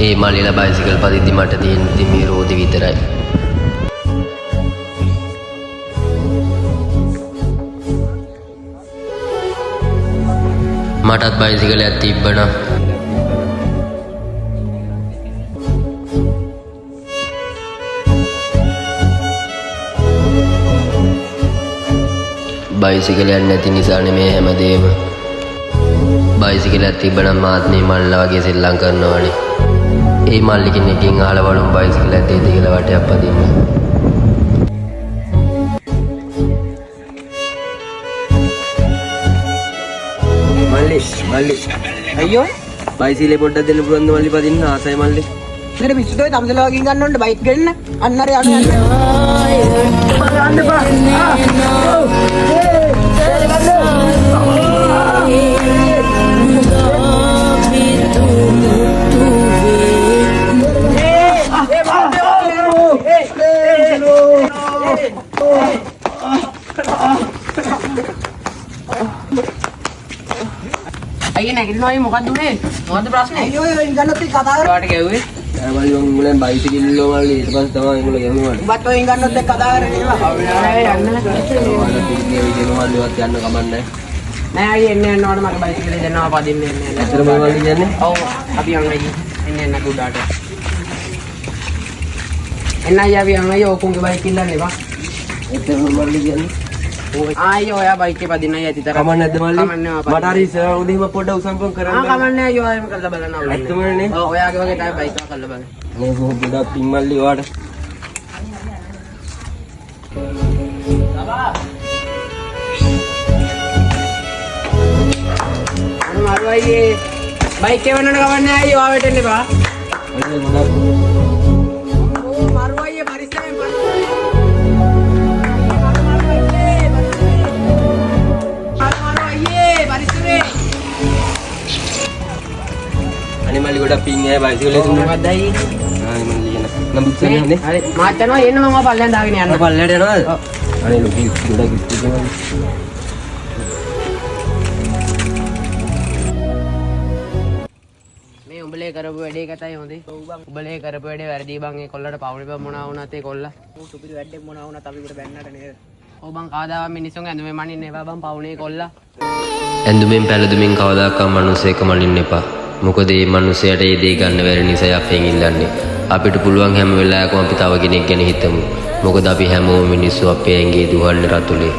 ඒ මල්ලිලා bicycle පදිද්දි මට තියෙන මේ රෝදි විතරයි. මටත් බයිසිකලයක් තිබ්බනම් බයිසිකලයක් නැති නිසා නෙමේ හැමදේම. බයිසිකලයක් තිබ්බනම් මාත් මේ මල්ලා වගේ සෙල්ලම් කරනවනේ. ඒ මල්ලි කෙනෙක්ගෙන් අහලා බලමු බයිසිකලයක් දෙයිද කියලා වටයක් පදින්න. මල්ලි අයියෝ බයිසිකලේ පොඩ්ඩක් දෙන්න පුළුවන්ද මල්ලි පදින්න ආසයි මල්ලි. ඉතින් පිස්සුදෝයි තමසලා වගේ ගන්න ඕනේ බයික් ගන්න. අන්න අර යන්න බා. අයියේ නැගිටිනවා අයියේ මොකක්ද උනේ? මොකද්ද ප්‍රශ්නේ? අයියෝ ඒ ගන්නත් කතා කරා. ඔයාට ගැව්වේ? මල්ලි උඹලෙන් බයිසිකල් ඉල්ලෝ මල්ලි ඊට පස්සේ තමයි උඹලා ගැහුවේ මල්ලි. උඹත් ඔය ගන්නත් කතා කරගෙන ඉන්නවා. නෑ යන්න. ඔයාලා තින්නේ විදිහට මල්ලිවත් යන්න කමන්නේ. නෑ අයියේ එන්න යනකොට මට බයිසිකලේ දෙන්නවා පදින්න එන්න. ඇත්තටම මල්ලි කියන්නේ? ඔව් අපි යන්න අයියේ. එන්න කුඩාට. එන්න අයියේ අපි යන්න අයියේ ඕකුන්ගේ බයික් ඉල්ලන්න එපා. ඇත්තටම මල්ලි කියන්නේ? ආයෝ ඔයා බයික් එකේ පදින්න අයියේ ඇතිතර. කමන්නේ නැද්ද මල්ලි? කමන්නේ නැහැ. මට හරි ඉස්සර උදේම පොඩ්ඩක් උසම්පම් කරන්න. කමන්නේ අයියෝ ආයෙම කරලා බලන්න ඕනේ. ඇත්තමනේ? ඔව් ඔයාගේ වගේ තමයි බයික් එක කරලා බලන්න. මේ ගොඩක් පින් මල්ලි ඔයාට. මාරු අයියේ බයික් එක වෙනකොට කමන්නේ අයියෝ ආ වෙටෙන්න එපා. මල්ලි ගොඩක් ඕ මාරු අයියේ පරිස්සමෙන් අනේ මල්ලි ගොඩක් පින් ඇයි බයිසිකලේ දුන්නා. මොකක්ද අයියේ? අනේ මල්ලි කියන නම් බුක්සන්නේ. හරි මාත් යනවා එන්න මම පල්ලෙන් දාගෙන යන්න. පල්ලයට යනවාද? අනේ ලොකි ගොඩක් ඉස්තිකමල්. මේ උඹලේ කරපු වැඩේ කතයි හොඳේ. උඹලේ කරපු වැඩේ වැරදි බං. ඒ කොල්ලට පවුනේ බං මොනවා වුණත් ඒ කොල්ලා. ඌ සුපිරි වැඩේ මොනවා වුණත් අපි උඩ බැන්නට නේද? ඔව් බං කාදාව මිනිස්සුන් ඇඳුමේ මනින්න එපා බං පවුනේ කොල්ලා. ඇඳුමෙන් පැළඳුමින් කවදාකවත් මිනිස්සෙක් මනින්න එපා. මොකද මේ මිනිසයාට ඒ දේ ගන්න බැරි නිසා අපෙන් ඉල්ලන්නේ. අපිට පුළුවන් හැම වෙලාවකම අපි තව කෙනෙක් ගැන හිතමු. මොකද අපි හැමෝම මිනිස්සු අපේ ඇඟේ දුවන්නේ රතුලේ.